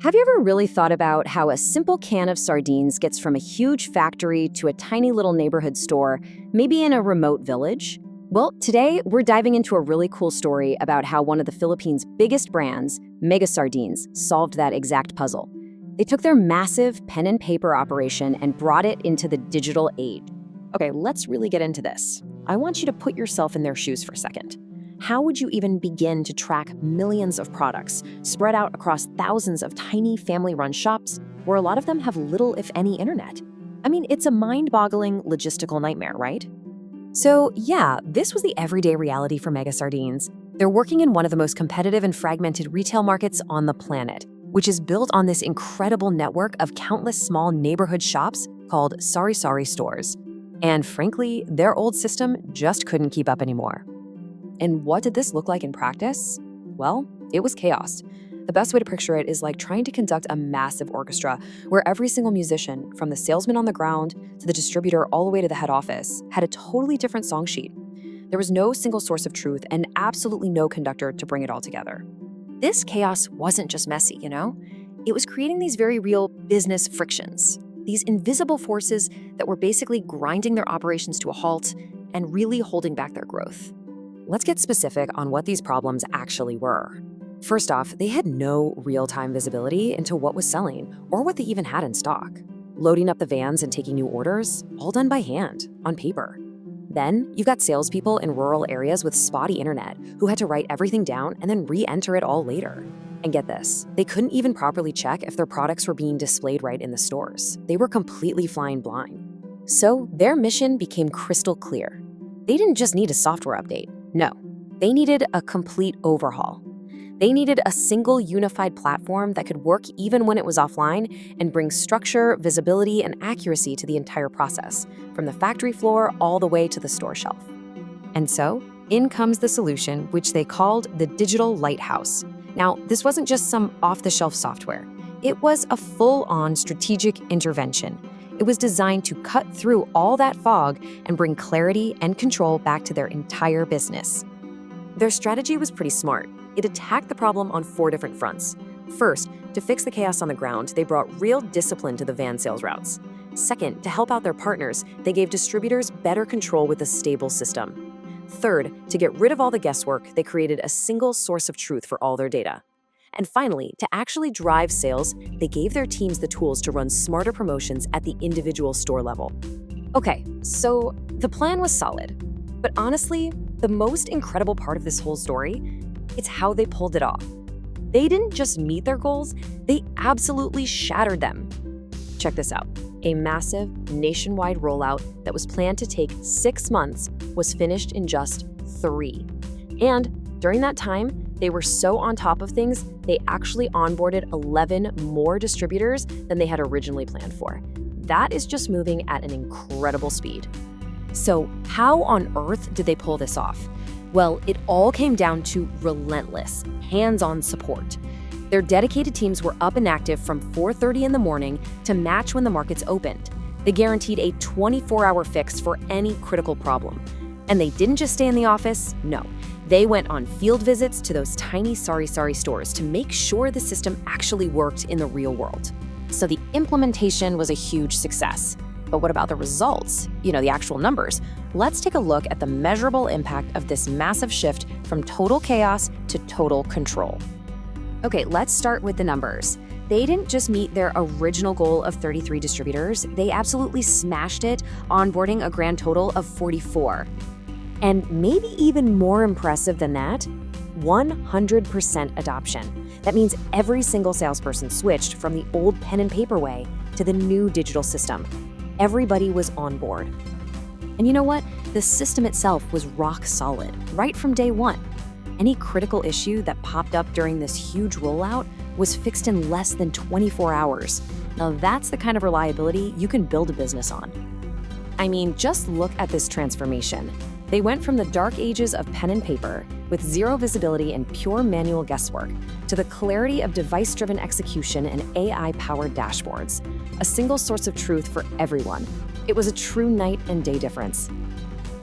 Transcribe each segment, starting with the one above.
Have you ever really thought about how a simple can of sardines gets from a huge factory to a tiny little neighborhood store, maybe in a remote village? Well, today we're diving into a really cool story about how one of the Philippines' biggest brands, Mega Sardines, solved that exact puzzle. They took their massive pen and paper operation and brought it into the digital age. Okay, let's really get into this. I want you to put yourself in their shoes for a second. How would you even begin to track millions of products spread out across thousands of tiny family-run shops where a lot of them have little, if any, internet? I mean, it's a mind-boggling logistical nightmare, right? So yeah, this was the everyday reality for Mega Sardines. They're working in one of the most competitive and fragmented retail markets on the planet, which is built on this incredible network of countless small neighborhood shops called sari-sari stores. And frankly, their old system just couldn't keep up anymore. And what did this look like in practice? Well, it was chaos. The best way to picture it is like trying to conduct a massive orchestra where every single musician, from the salesman on the ground to the distributor all the way to the head office, had a totally different song sheet. There was no single source of truth and absolutely no conductor to bring it all together. This chaos wasn't just messy, you know? It was creating these very real business frictions, these invisible forces that were basically grinding their operations to a halt and really holding back their growth. Let's get specific on what these problems actually were. First off, they had no real-time visibility into what was selling or what they even had in stock. Loading up the vans and taking new orders, all done by hand, on paper. Then, you've got salespeople in rural areas with spotty internet who had to write everything down and then re-enter it all later. And get this, they couldn't even properly check if their products were being displayed right in the stores. They were completely flying blind. So, their mission became crystal clear. They didn't just need a software update. No, they needed a complete overhaul. They needed a single unified platform that could work even when it was offline and bring structure, visibility, and accuracy to the entire process, from the factory floor all the way to the store shelf. And so, in comes the solution, which they called the Digital Lighthouse. Now, this wasn't just some off-the-shelf software. It was a full-on strategic intervention. It was designed to cut through all that fog and bring clarity and control back to their entire business. Their strategy was pretty smart. It attacked the problem on 4 different fronts. First, to fix the chaos on the ground, they brought real discipline to the van sales routes. Second, to help out their partners, they gave distributors better control with a stable system. Third, to get rid of all the guesswork, they created a single source of truth for all their data. And finally, to actually drive sales, they gave their teams the tools to run smarter promotions at the individual store level. Okay, so the plan was solid. But honestly, the most incredible part of this whole story, it's how they pulled it off. They didn't just meet their goals, they absolutely shattered them. Check this out. A massive nationwide rollout that was planned to take 6 months was finished in just 3. And during that time, they were so on top of things, they actually onboarded 11 more distributors than they had originally planned for. That is just moving at an incredible speed. So how on earth did they pull this off? Well, it all came down to relentless, hands-on support. Their dedicated teams were up and active from 4:30 in the morning to match when the markets opened. They guaranteed a 24-hour fix for any critical problem. And they didn't just stay in the office, no. They went on field visits to those tiny sari-sari stores to make sure the system actually worked in the real world. So the implementation was a huge success. But what about the results? The actual numbers. Let's take a look at the measurable impact of this massive shift from total chaos to total control. Okay, let's start with the numbers. They didn't just meet their original goal of 33 distributors, they absolutely smashed it, onboarding a grand total of 44. And maybe even more impressive than that, 100% adoption. That means every single salesperson switched from the old pen and paper way to the new digital system. Everybody was on board. And you know what? The system itself was rock solid, right from day one. Any critical issue that popped up during this huge rollout was fixed in less than 24 hours. Now that's the kind of reliability you can build a business on. I mean, just look at this transformation. They went from the dark ages of pen and paper, with zero visibility and pure manual guesswork, to the clarity of device-driven execution and AI-powered dashboards. A single source of truth for everyone. It was a true night and day difference.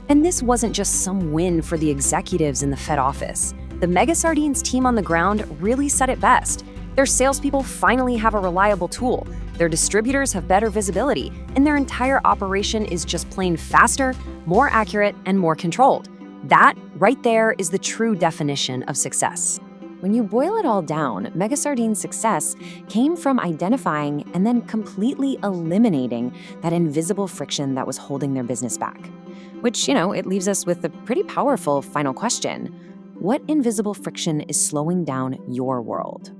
And this wasn't just some win for the executives in the Fed office. The Mega Sardines team on the ground really said it best. Their salespeople finally have a reliable tool, their distributors have better visibility, and their entire operation is just plain faster, more accurate, and more controlled. That, right there, is the true definition of success. When you boil it all down, Mega Sardines' success came from identifying and then completely eliminating that invisible friction that was holding their business back. Which, it leaves us with a pretty powerful final question. What invisible friction is slowing down your world?